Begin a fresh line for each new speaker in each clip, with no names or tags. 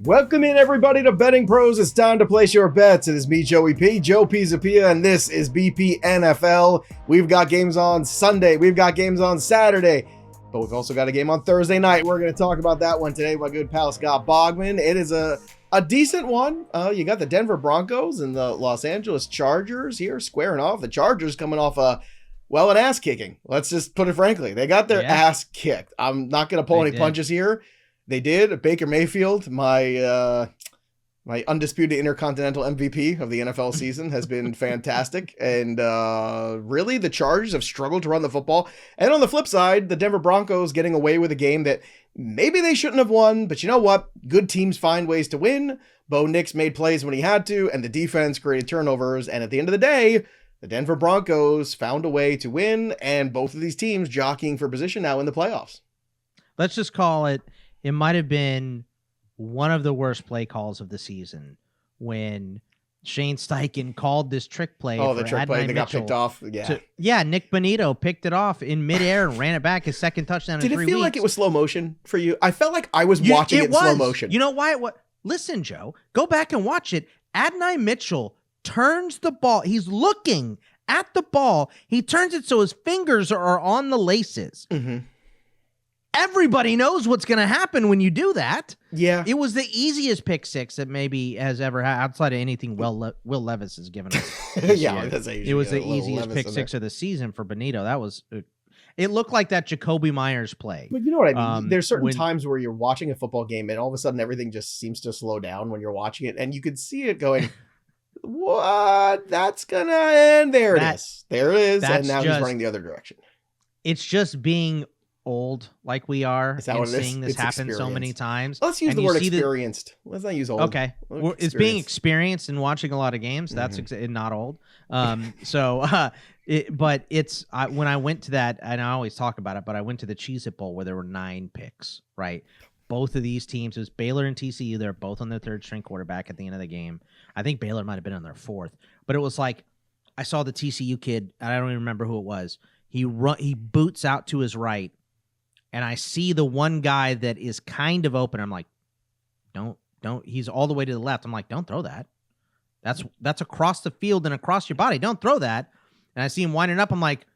Welcome in, everybody, to Betting Pros. It's time to place your bets. It is me, Joey P, Joe Pisapia, and this is BP NFL. We've got games on Sunday. We've got games on Saturday, but we've also got a game on Thursday night. We're going to talk about that one today. My good pal, Scott Bogman. It is a decent one. You got the Denver Broncos and the Los Angeles Chargers here squaring off. The Chargers coming off an ass kicking. Let's just put it frankly. They got their ass kicked. I'm not going to pull any punches here. They did. Baker Mayfield, my undisputed intercontinental MVP of the NFL season, has been fantastic. And really, the Chargers have struggled to run the football. And on the flip side, the Denver Broncos getting away with a game that maybe they shouldn't have won. But you know what? Good teams find ways to win. Bo Nix made plays when he had to, and the defense created turnovers. And at the end of the day, the Denver Broncos found a way to win. And both of these teams jockeying for position now in the playoffs.
Let's just call it. It might have been one of the worst play calls of the season when Shane Steichen called this trick play.
Oh, the trick play that got picked off.
Yeah. Nick Bonito picked it off in midair and ran it back, his second touchdown in 3 weeks.
Did it feel like it was slow motion for you? I felt like I was watching it in slow motion.
You know why? Listen, Joe, go back and watch it. Adonai Mitchell turns the ball. He's looking at the ball. He turns it so his fingers are on the laces.
Mm-hmm.
Everybody knows what's going to happen when you do that.
Yeah.
It was the easiest pick six that maybe has ever had outside of anything Will Levis has given us. It was the easiest pick six of the season for Bonito. That was it looked like that Jacoby Myers play.
But you know what I mean? There's certain times where you're watching a football game and all of a sudden everything just seems to slow down when you're watching it, and you could see it going, what? That's going to end. There it is. And now he's running the other direction.
It's just being old like we are and seeing this happen so many times.
Let's use the word experienced. Let's not use old.
Okay. It's being experienced and watching a lot of games. That's not old. But it's when I went to that, and I always talk about it, but I went to the Cheez-It Bowl where there were 9 picks, right? Both of these teams, it was Baylor and TCU. They're both on their third string quarterback at the end of the game. I think Baylor might have been on their fourth, but it was like, I saw the TCU kid, and I don't even remember who it was. He boots out to his right, and I see the one guy that is kind of open. I'm like, don't. He's all the way to the left. I'm like, don't throw that. That's across the field and across your body. Don't throw that. And I see him winding up. I'm like,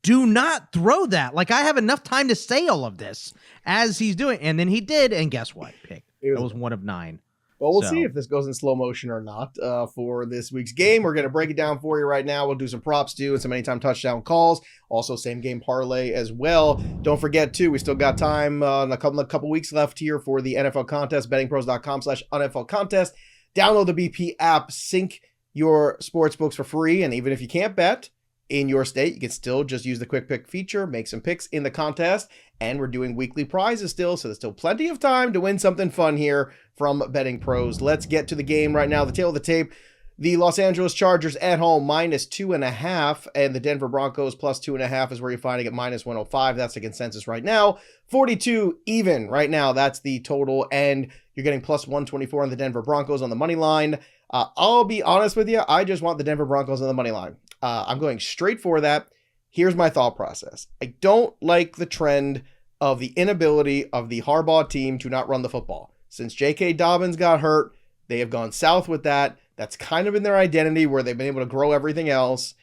do not throw that. Like, I have enough time to say all of this as he's doing. And then he did. And guess what? Pick. It was one of 9.
Well, we'll see if this goes in slow motion or not for this week's game. We're going to break it down for you right now. We'll do some props too and some anytime touchdown calls. Also, same game parlay as well. Don't forget too, we still got time, a couple weeks left here for the NFL contest. BettingPros.com/NFL contest. Download the BP app, sync your sports books for free, and even if you can't bet in your state, you can still just use the quick pick feature, make some picks in the contest, and we're doing weekly prizes still, so there's still plenty of time to win something fun here from Betting Pros. Let's get to the game right now. The tail of the tape, the Los Angeles Chargers at home, -2.5, and the Denver Broncos +2.5 is where you're finding it, -105. That's the consensus right now. 42 even right now. That's the total, and you're getting +124 on the Denver Broncos on the money line. I'll be honest with you, I just want the Denver Broncos on the money line. I'm going straight for that. Here's my thought process. I don't like the trend of the inability of the Harbaugh team to not run the football. Since J.K. Dobbins got hurt, they have gone south with that. That's kind of been their identity where they've been able to grow everything else.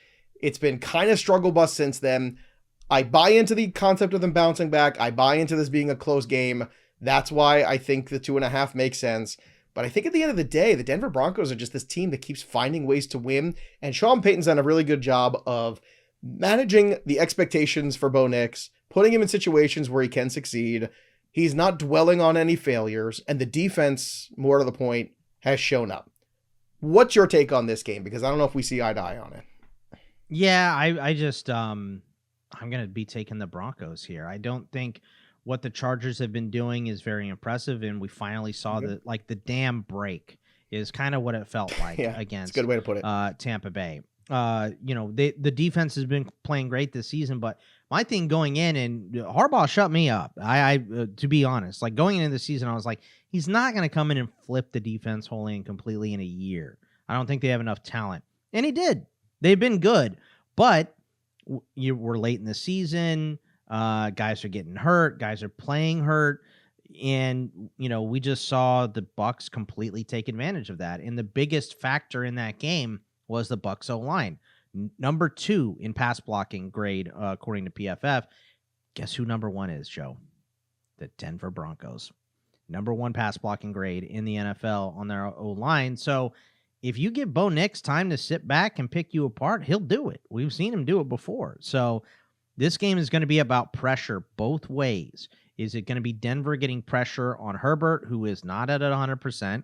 It's been kind of struggle bust since then. I buy into the concept of them bouncing back. I buy into this being a close game. That's why I think the 2.5 makes sense. But I think at the end of the day, the Denver Broncos are just this team that keeps finding ways to win. And Sean Payton's done a really good job of managing the expectations for Bo Nix, putting him in situations where he can succeed. He's not dwelling on any failures. And the defense, more to the point, has shown up. What's your take on this game? Because I don't know if we see eye to eye on it.
Yeah, I just, I'm going to be taking the Broncos here. I don't think what the Chargers have been doing is very impressive, and we finally saw the dam break is kind of what it felt like against
a good way to put it.
Tampa Bay. The defense has been playing great this season, but my thing going in, and Harbaugh shut me up. I to be honest, like going into the season, I was like, he's not going to come in and flip the defense wholly and completely in a year. I don't think they have enough talent, and he did. They've been good, but we're late in the season. Guys are getting hurt. Guys are playing hurt. And, we just saw the Bucs completely take advantage of that. And the biggest factor in that game was the Bucs O-line. Number 2 in pass blocking grade, according to PFF. Guess who number 1 is, Joe? The Denver Broncos. Number 1 pass blocking grade in the NFL on their O-line. So if you give Bo Nix time to sit back and pick you apart, he'll do it. We've seen him do it before. So this game is going to be about pressure both ways. Is it going to be Denver getting pressure on Herbert, who is not at 100%,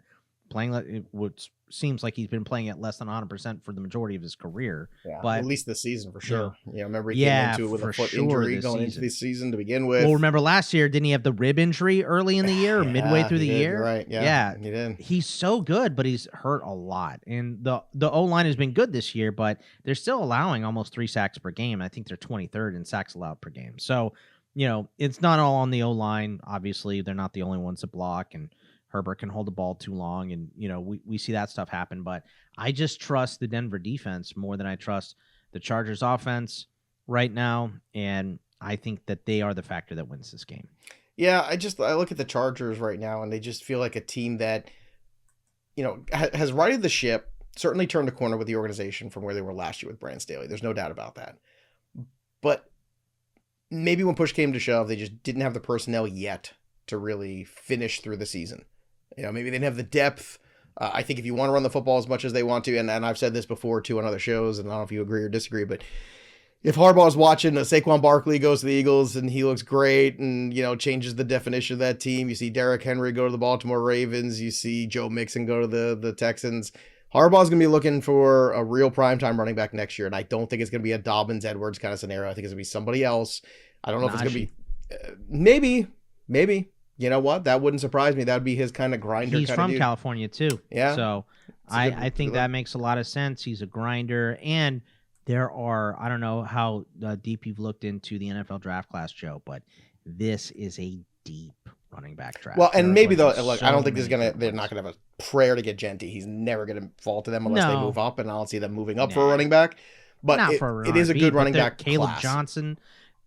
playing what seems like he's been playing at less than 100% for the majority of his career?
Yeah,
but
at least this season for sure. Yeah, remember he came into it with a foot injury going into the season to begin with.
Well, remember last year, didn't he have the rib injury early in the year or midway through the year?
Right. Yeah. He did.
He's so good, but he's hurt a lot. And the O-line has been good this year, but they're still allowing almost 3 sacks per game. I think they're 23rd in sacks allowed per game. So, it's not all on the O-line. Obviously, they're not the only ones to block, and Herbert can hold the ball too long, and we see that stuff happen. But I just trust the Denver defense more than I trust the Chargers offense right now, and I think that they are the factor that wins this game.
Yeah, I look at the Chargers right now, and they just feel like a team that has righted the ship, certainly turned the corner with the organization from where they were last year with Brandon Staley. There's no doubt about that. But maybe when push came to shove, they just didn't have the personnel yet to really finish through the season. Maybe they didn't have the depth. I think if you want to run the football as much as they want to, and I've said this before too on other shows, and I don't know if you agree or disagree, but if Harbaugh's watching Saquon Barkley goes to the Eagles and he looks great and, changes the definition of that team, you see Derrick Henry go to the Baltimore Ravens, you see Joe Mixon go to the Texans. Harbaugh's going to be looking for a real primetime running back next year, and I don't think it's going to be a Dobbins Edwards kind of scenario. I think it's going to be somebody else. I don't know if it's going to be maybe. You know what? That wouldn't surprise me. That would be his kind of grinder.
He's from California too.
Yeah.
So I think that makes a lot of sense. He's a grinder, and there are, I don't know how deep you've looked into the NFL draft class, Joe, but this is a deep running back draft.
Well, and maybe though, look, I don't think they're not gonna have a prayer to get Genty. He's never gonna fall to them unless they move up, and I don't see them moving up for a running back. But it is a good running back
Caleb
class.
Johnson,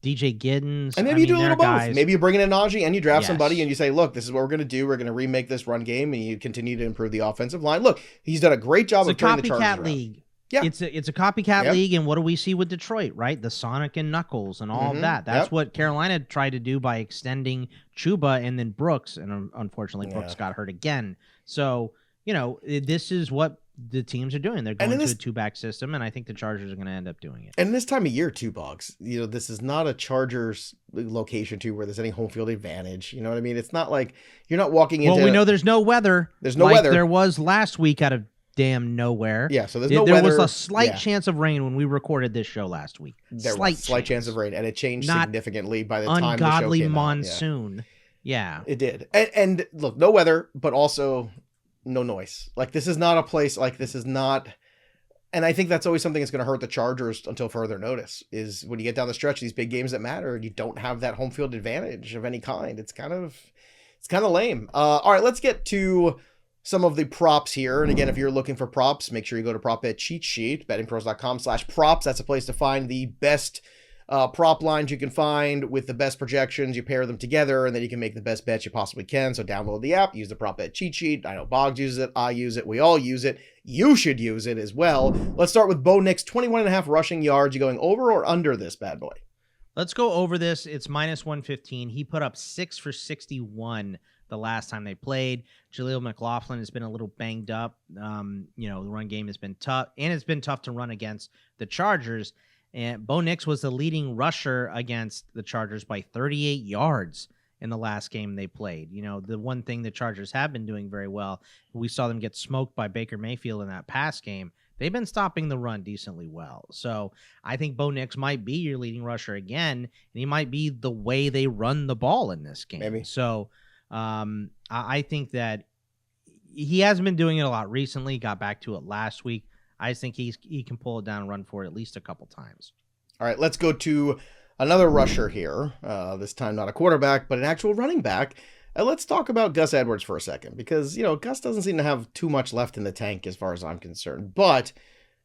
DJ Giddens.
And maybe you do a little both. Maybe you bring in a Najee and you draft somebody and you say, look, this is what we're going to do. We're going to remake this run game, and you continue to improve the offensive line. Look, he's done a great job of turning the Chargers around.
League. Yeah. It's a copycat league, and what do we see with Detroit, right? The Sonic and Knuckles and all of that. That's what Carolina tried to do by extending Chuba and then Brooks, and unfortunately Brooks got hurt again. So, this is what the teams are doing. They're going to a 2-back system, and I think the Chargers are going to end up doing it.
And this time of year, too, Boggs, this is not a Chargers location, too, where there's any home field advantage. You know what I mean? It's not like you're not walking into...
Well, we know there's no weather.
There's no weather.
There was last week out of damn nowhere.
Yeah, so there's no weather.
There was a slight chance of rain when we recorded this show last week.
There was a slight chance of rain, and it changed significantly by the time the show
ungodly
came
monsoon.
Out.
Yeah.
It did. And look, no weather, but also... no noise. Like, this is not a place, like, this is not, and I think that's always something that's going to hurt the Chargers until further notice, is when you get down the stretch, these big games that matter, and you don't have that home field advantage of any kind. It's kind of lame. All right, let's get to some of the props here. And again, if you're looking for props, make sure you go to Prop Bet Cheat Sheet, bettingpros.com/props. That's a place to find the best prop lines you can find with the best projections. You pair them together, and then you can make the best bets you possibly can. So download the app, use the Prop Bet Cheat Sheet. I know Boggs uses it. I use it. We all use it. You should use it as well. Let's start with Bo Nix, 21.5 rushing yards. You going over or under this bad boy?
Let's go over this. It's -115. He put up 6 for 61 the last time they played. Jaleel McLaughlin has been a little banged up. The run game has been tough, and it's been tough to run against the Chargers. And Bo Nix was the leading rusher against the Chargers by 38 yards in the last game they played. The one thing the Chargers have been doing very well, we saw them get smoked by Baker Mayfield in that pass game. They've been stopping the run decently well. So I think Bo Nix might be your leading rusher again, and he might be the way they run the ball in this game.
Maybe.
So I think that he hasn't been doing it a lot recently, got back to it last week. I think he can pull it down and run for it at least a couple times.
All right, let's go to another rusher here. This time not a quarterback, but an actual running back. Let's talk about Gus Edwards for a second, because, Gus doesn't seem to have too much left in the tank as far as I'm concerned. But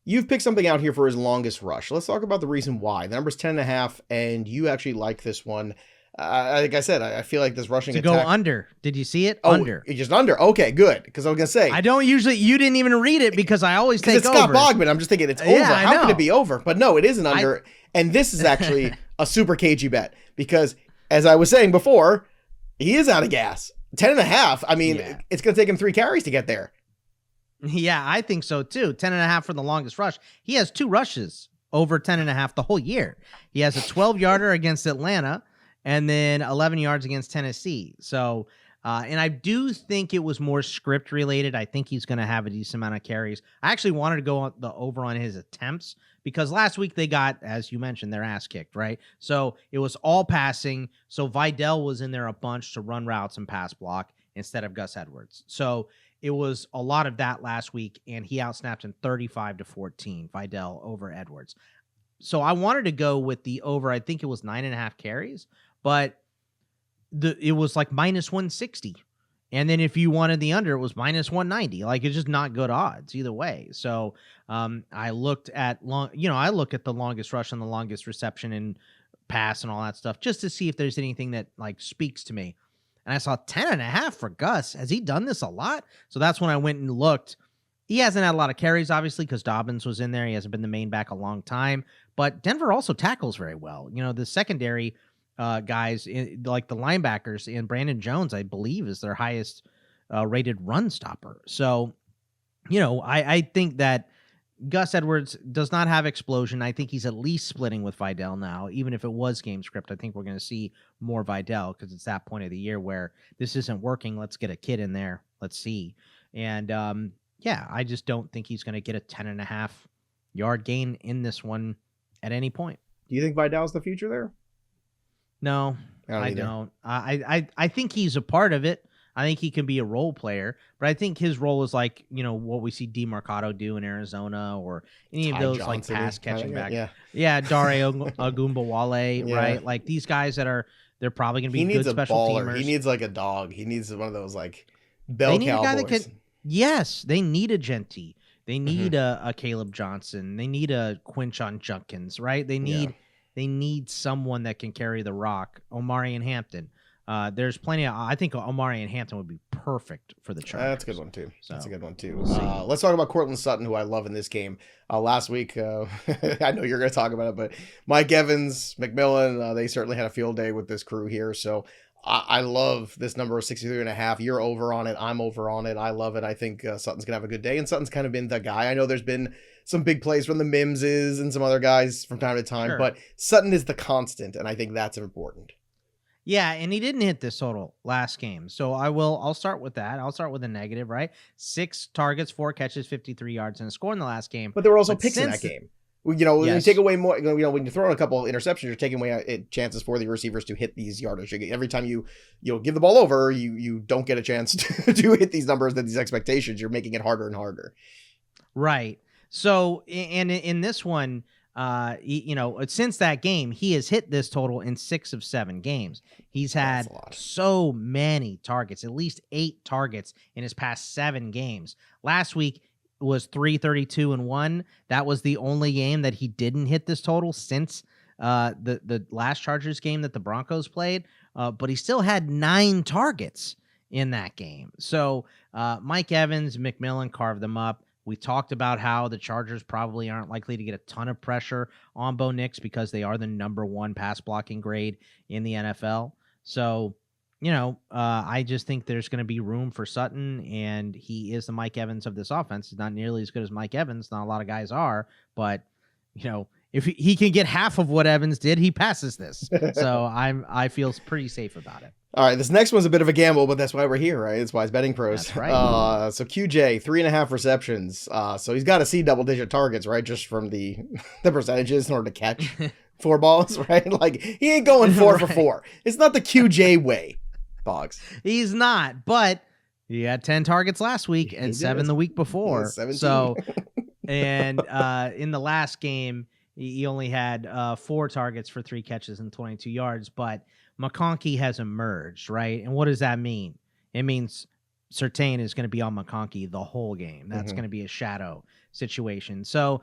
you've picked something out here for his longest rush. Let's talk about the reason why. The number's 10.5, and you actually like this one. Like I said, I feel like this rushing
to
attack.
go under. Did you see it?
Oh,
Under.
Just under. Okay, good. Because I was gonna say
I don't usually. You didn't even read it because I always take
it's Scott Bogman. I'm just thinking it's over.
Yeah,
How can it be over? But no, it is an under. And this is actually a super cagey bet because, as I was saying before, he is out of gas. 10.5. I mean, it's gonna take him 3 carries to get there.
Yeah, I think so too. 10.5 for the longest rush. He has 2 rushes over 10.5 the whole year. He has a 12-yarder against Atlanta and then 11 yards against Tennessee. So, and I do think it was more script related. I think he's going to have a decent amount of carries. I actually wanted to go on the over on his attempts because last week they got, as you mentioned, their ass kicked, right? So it was all passing. So Vidal was in there a bunch to run routes and pass block instead of Gus Edwards. So it was a lot of that last week, and he outsnapped him 35-14, Vidal over Edwards. So I wanted to go with the over. I think it was 9.5 carries, but it was like minus 160. And then if you wanted the under, it was minus 190. Like, it's just not good odds either way. So I looked at I look at the longest rush and the longest reception and pass and all that stuff just to see if there's anything that like speaks to me. And I saw 10.5 for Gus. Has he done this a lot? So that's when I went and looked. He hasn't had a lot of carries, obviously, because Dobbins was in there. He hasn't been the main back a long time. But Denver also tackles very well. You know, the secondary guys, like the linebackers, and Brandon Jones, I believe, is their highest rated run stopper. So, you know, I think that Gus Edwards does not have explosion. I think he's at least splitting with Vidal now. Even if it was game script, I think we're going to see more Vidal because it's that point of the year where this isn't working. Let's get a kid in there. Let's see. And, I just don't think he's going to get a 10.5 yard gain in this one at any point.
Do you think Vidal's the future there?
No, I don't. I think he's a part of it. I think he can be a role player, but I think his role is like, you know, what we see DeMarcado do in Arizona or any of those like pass catching back. Yeah, Dare Ogunbowale, right? Like these guys that they're probably going to be good special teamers.
He needs like a dog. He needs one of those like bell cow boys.
Yes, they need a Genty. They need a Caleb Johnson. They need a Quinchon Junkins, right? They need someone that can carry the rock. Omari and Hampton. There's plenty of. I think Omari and Hampton would be perfect for the Chargers.
That's a good one too. That's a good one too. Let's talk about Courtland Sutton, who I love in this game. Last week, I know you're going to talk about it, but Mike Evans, McMillan, they certainly had a field day with this crew here. So I love this number of 63.5. You're over on it. I'm over on it. I love it. I think Sutton's going to have a good day, and Sutton's kind of been the guy. I know there's been some big plays from the Mimses and some other guys from time to time, but Sutton is the constant, and I think that's important.
Yeah, and he didn't hit this total last game. So I'll start with that. I'll start with a negative, right? 6 targets, 4 catches, 53 yards, and a score in the last game.
But there were also picks in that game. You know, when you take away more, you know, when you throw in a couple of interceptions, you're taking away chances for the receivers to hit these yardage. Every time you give the ball over, you don't get a chance to hit these numbers, these expectations. You're making it harder and harder.
Right. So, and in this one, since that game, he has hit this total in 6 of 7 games. He's had so many targets, at least 8 targets in his past 7 games. Last week was 332-1. That was the only game that he didn't hit this total since the last Chargers game that the Broncos played. But he still had 9 targets in that game. So Mike Evans, McMillan carved them up. We talked about how the Chargers probably aren't likely to get a ton of pressure on Bo Nix because they are the number 1 pass blocking grade in the NFL. So, I just think there's going to be room for Sutton, and he is the Mike Evans of this offense. He's not nearly as good as Mike Evans. Not a lot of guys are, but, if he can get half of what Evans did, he passes this. So I feel pretty safe about it.
All right, this next one's a bit of a gamble, but that's why we're here, right? That's why it's Betting Pros.
That's right.
So QJ, 3.5 receptions. So he's got to see double-digit targets, right? Just from the percentages in order to catch 4 balls, right? Like, he ain't going 4 for 4. It's not the QJ way, Boggs.
He's not, but he had 10 targets last week and 7 the week before.
17.
So, and in the last game, he only had 4 targets for 3 catches and 22 yards, but McConkey has emerged, right? And what does that mean? It means Surtain is going to be on McConkey the whole game. That's going to be a shadow situation. So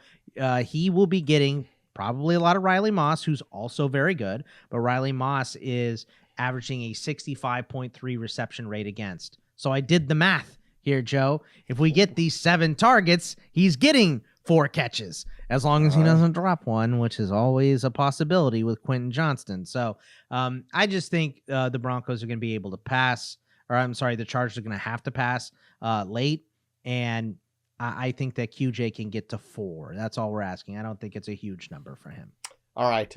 he will be getting probably a lot of Riley Moss, who's also very good. But Riley Moss is averaging a 65.3 reception rate against. So I did the math here, Joe. If we get these 7 targets, he's getting 4 catches, as long as he doesn't drop one, which is always a possibility with Quentin Johnston. So I just think the Broncos are going to be able to pass, or I'm sorry, the Chargers are going to have to pass late, and I think that QJ can get to 4. That's all we're asking. I don't think it's a huge number for him.
All right,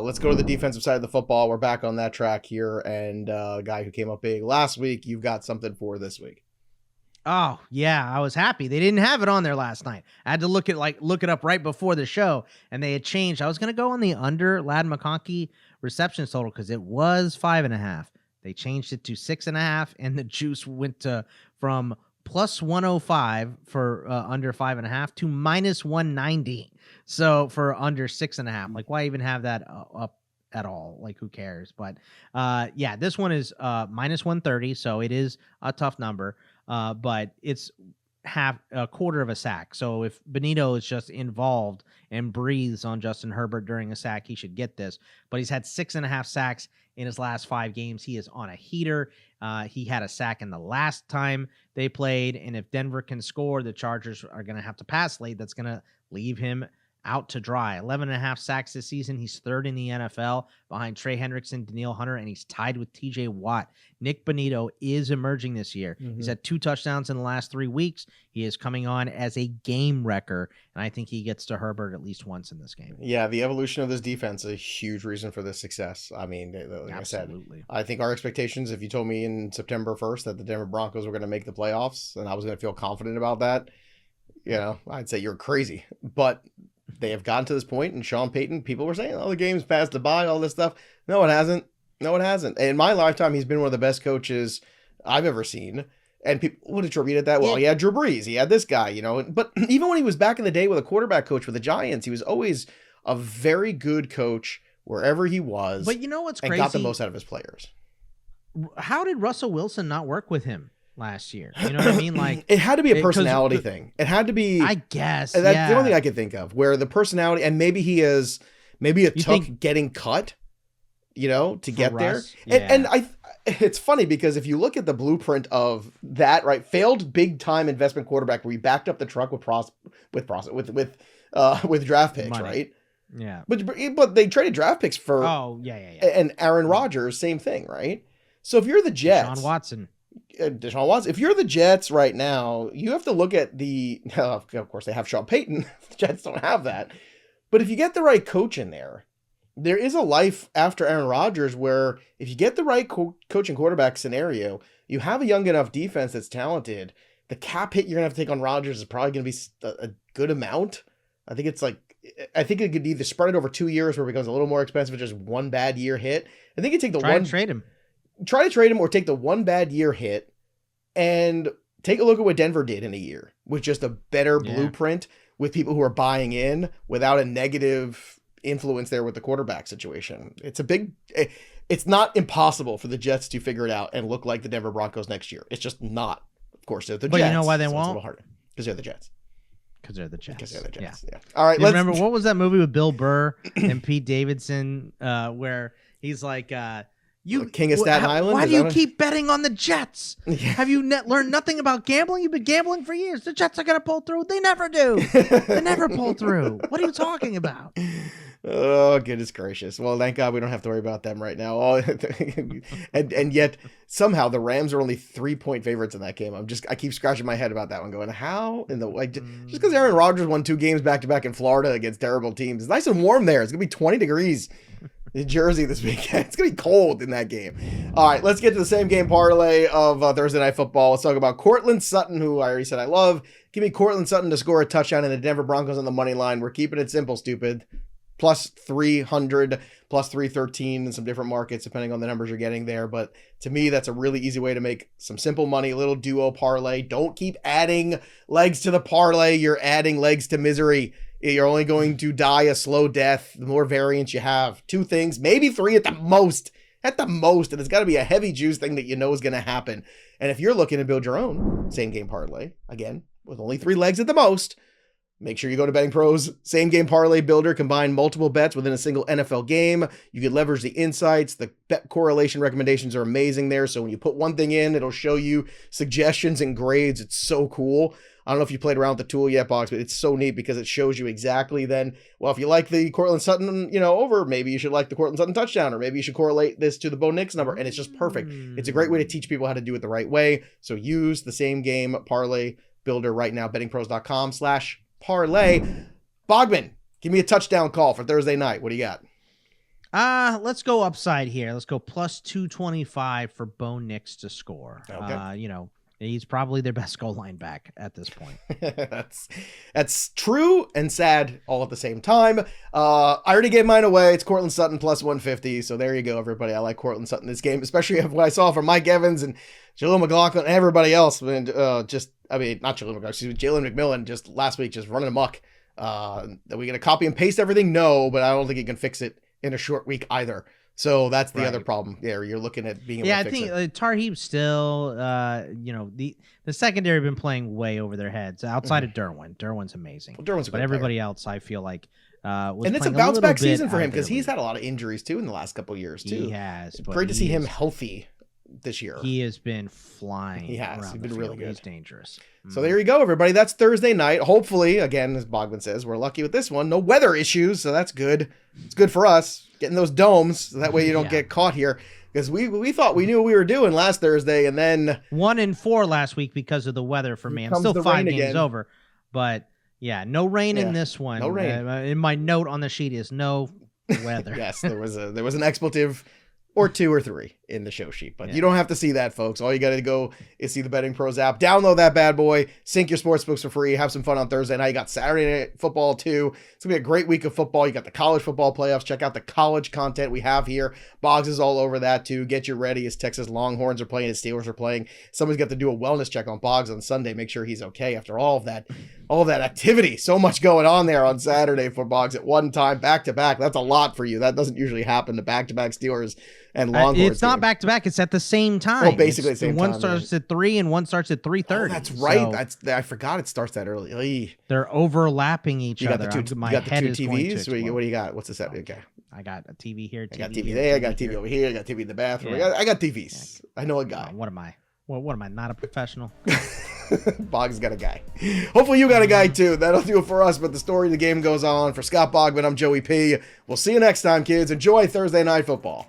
let's go to the defensive side of the football. We're back on that track here, and a guy who came up big last week, you've got something for this week.
Oh, yeah, I was happy. They didn't have it on there last night. I had to look it up right before the show, and they had changed. I was going to go on the under Ladd McConkey reception total because it was 5.5. They changed it to 6.5, and the juice went from plus 105 for under 5.5 to minus 190. So for under 6.5, like why even have that up at all? Like who cares? But yeah, this one is minus 130, so it is a tough number. But it's a quarter of a sack. So if Benito is just involved and breathes on Justin Herbert during a sack, he should get this. But he's had 6.5 sacks in his last 5 games. He is on a heater. He had a sack in the last time they played. And if Denver can score, the Chargers are going to have to pass late. That's going to leave him out to dry. 11.5 sacks this season. He's 3rd in the NFL behind Trey Hendrickson, Danielle Hunter, and he's tied with TJ Watt. Nick Benito is emerging this year. Mm-hmm. He's had 2 touchdowns in the last 3 weeks. He is coming on as a game wrecker, and I think he gets to Herbert at least once in this game.
Yeah, the evolution of this defense is a huge reason for this success. I mean, like
absolutely.
I said, I think our expectations, if you told me in September 1st that the Denver Broncos were going to make the playoffs and I was going to feel confident about that, I'd say you're crazy. But they have gotten to this point, and Sean Payton, people were saying, the game's passed by, all this stuff. No, it hasn't. In my lifetime, he's been one of the best coaches I've ever seen. And people would attribute that. Well, he had Drew Brees. He had this guy, But even when he was back in the day with a quarterback coach with the Giants, he was always a very good coach wherever he was.
But you know what's crazy?
And got the most out of his players.
How did Russell Wilson not work with him last year? You know what I mean? Like
it had to be a personality thing. It had to be.
I guess.
That's the only thing I could think of where the personality, and maybe it took getting cut, to get
Russ?
there. And it's funny because if you look at the blueprint of that, right, failed big time investment quarterback where we backed up the truck with draft picks,
money.
Right?
Yeah.
But they traded draft picks for.
Oh yeah.
And Aaron Rodgers, same thing, right? So if you're the Jets, Deshaun Watson. If you're the Jets right now, you have to look at of course they have Sean Payton. The Jets don't have that. But if you get the right coach in there, there is a life after Aaron Rodgers where if you get the right coach and quarterback scenario, you have a young enough defense that's talented. The cap hit you're going to have to take on Rodgers is probably going to be a good amount. I think it could either spread it over 2 years where it becomes a little more expensive with just one bad year hit. I think you take
try to
trade him or take the one bad year hit and take a look at what Denver did in a year with just a better blueprint with people who are buying in without a negative influence there with the quarterback situation. It's not impossible for the Jets to figure it out and look like the Denver Broncos next year. It's just not. Of course, they're the Jets.
But you know why they won't?
It's a little harder. Because they're the Jets.
Because they're the Jets.
Yeah. All right.
Remember, what was that movie with Bill Burr and Pete Davidson where he's like,
You King of Staten Island?
Why do you keep betting on the Jets? Yeah. Have you learned nothing about gambling? You've been gambling for years. The Jets are going to pull through. They never do. They never pull through. What are you talking about?
Oh, goodness gracious. Well, thank God we don't have to worry about them right now. And yet, somehow, the Rams are only 3-point favorites in that game. I keep scratching my head about that one, going, how in the just because Aaron Rodgers won 2 games back-to-back in Florida against terrible teams. It's nice and warm there. It's going to be 20 degrees in Jersey this weekend. It's going to be cold in that game. All right, let's get to the same game parlay of Thursday Night Football. Let's talk about Courtland Sutton, who I already said I love. Give me Courtland Sutton to score a touchdown in the Denver Broncos on the money line. We're keeping it simple, stupid. Plus 300, plus 313 in some different markets, depending on the numbers you're getting there. But to me, that's a really easy way to make some simple money, a little duo parlay. Don't keep adding legs to the parlay. You're adding legs to misery. You're only going to die a slow death the more variance you have. 2 things, maybe 3 at the most. And it's got to be a heavy juice thing that you know is going to happen. And if you're looking to build your own same game parlay, again, with only 3 legs at the most, Make sure you go to Betting Pros. Same game parlay builder. Combine multiple bets within a single NFL game. You can leverage the insights. The bet correlation recommendations are amazing there. So when you put one thing in, it'll show you suggestions and grades. It's so cool. I don't know if you played around with the tool yet, Box, but it's so neat because it shows you exactly then, well, if you like the Courtland Sutton, over, maybe you should like the Courtland Sutton touchdown, or maybe you should correlate this to the Bo Nix number, and it's just perfect. It's a great way to teach people how to do it the right way. So use the same game parlay builder right now, bettingpros.com/parlay. Bogman, give me a touchdown call for Thursday night. What do you got?
Let's go upside here. Let's go plus 225 for Bo Nix to score.
Okay.
He's probably their best goal line back at this point.
That's true and sad all at the same time. I already gave mine away. It's Courtland Sutton plus 150. So there you go, everybody. I like Courtland Sutton this game, especially what I saw from Mike Evans and Jaleel McLaughlin and everybody else. And not Jaleel McLaughlin, Jalen McMillan just last week just running amok. Are we going to copy and paste everything? No, but I don't think you can fix it in a short week either. So that's the other problem there. You're looking at being able to fix it. I think
Tarheeb still, the secondary have been playing way over their heads outside of Derwin. Derwin's amazing.
Well, Derwin's a
but everybody else, I feel like,
and it's a bounce back season for him because he's had a lot of injuries too in the last couple of years too.
He has.
Great to see him healthy this year.
He has been flying.
He has. He's been really good.
He's dangerous.
So there you go, everybody. That's Thursday night. Hopefully, again, as Bogman says, we're lucky with this one. No weather issues, so that's good. It's good for us getting those domes, so that way you don't get caught here. Because we thought we knew what we were doing last Thursday, and then
1-4 last week because of the weather for me. I'm still 5 games over, but yeah, no rain in this one.
No rain.
In my note on the sheet is no weather.
Yes, there was an expletive or 2 or 3 in the show sheet, but you don't have to see that, folks. All you got to go is see the Betting Pros app, download that bad boy, sync your sports books for free, have some fun on Thursday night. You got Saturday Night Football too. It's gonna be a great week of football. You got the college football playoffs. Check out the college content we have here. Boggs is all over that too. Get you ready as Texas Longhorns are playing, as Steelers are playing. Somebody's got to do a wellness check on Boggs on Sunday. Make sure he's okay after all of that activity. So much going on there on Saturday for Boggs at one time, back to back. That's a lot for you. That doesn't usually happen to back to back Steelers and Longhorns.
It's not back to back. It's at the same time.
Well, basically the same time.
One starts at 3 and one starts at 3:30.
Oh, that's right. So I forgot it starts that early.
They're overlapping each other.
You got the two TVs. What do you got? What's this? Okay.
I got a TV here.
I got TV there. I got TV over here. I got TV in the bathroom. Yeah. I got TVs. I know a guy.
What am I? What am I? Not a professional.
Boggs got a guy. Hopefully you got a guy too. That'll do it for us. But the story of the game goes on. For Scott Bogman, I'm Joey P. We'll see you next time, kids. Enjoy Thursday Night Football.